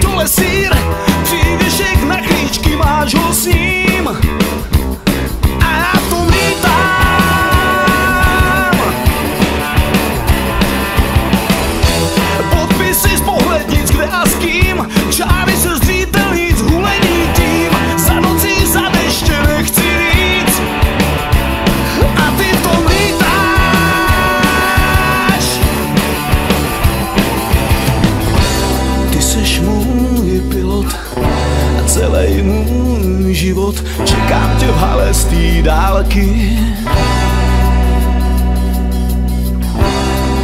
Dole sír, přívěšek na klíčky, máš ho s ním a já to vítám. Podpisy z pohlednic, kde a s kým, čáry se zřítelnic, hulení tím, za nocí, za deště nechci víc a ty to vítáš. Ty seš můj pilot a celý můj život, čekám tě v hale z té dálky.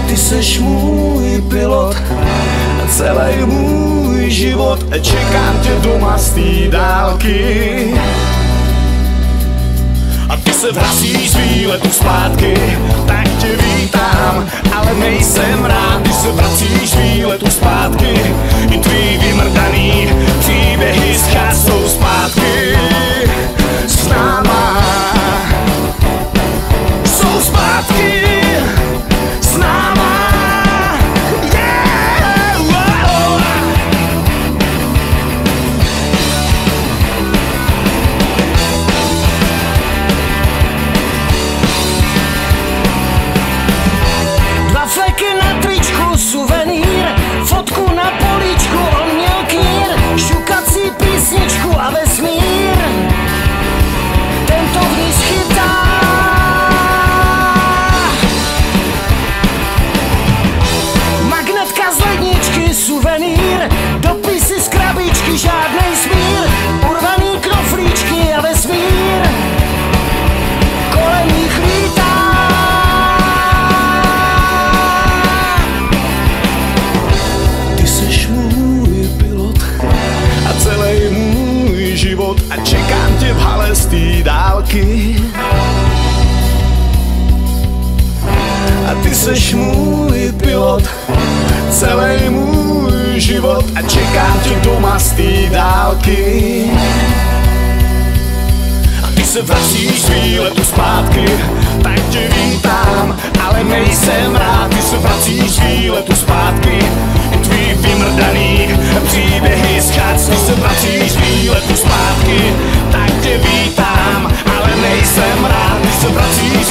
Ty seš můj pilot a celý můj život, čekám tě doma z té dálky. A ty se vracíš z výletu zpátky, tak tě vítám, ale nejsem rád. Ty se vracíš z výletu zpátky, i tvý vymrdaný příběhy scházou zpátky s náma. Jsou zpátky s náma. Suvenýr, fotku na políčku, on měl knír, šukací písničku a vesmír, ten to v ní schytá. Magnetka z ledničky, suvenýr, dopisy z krabičky, žádnej smír, urvaný knoflíčky a vesmír, kolem nich lítá. Život a čekám tě v hale z té dálky. A ty seš můj pilot, celý můj život a čekám tě doma z té dálky. A ty se vracíš z výletu zpátky, tak tě vítám, ale nejsem rád. Ty se vracíš z výletu zpátky, tvý vymrdaný příběhy schádz. Ty se vracíš z výletu zpátky, tak tě vítám, ale nejsem rád. Ty se vracíš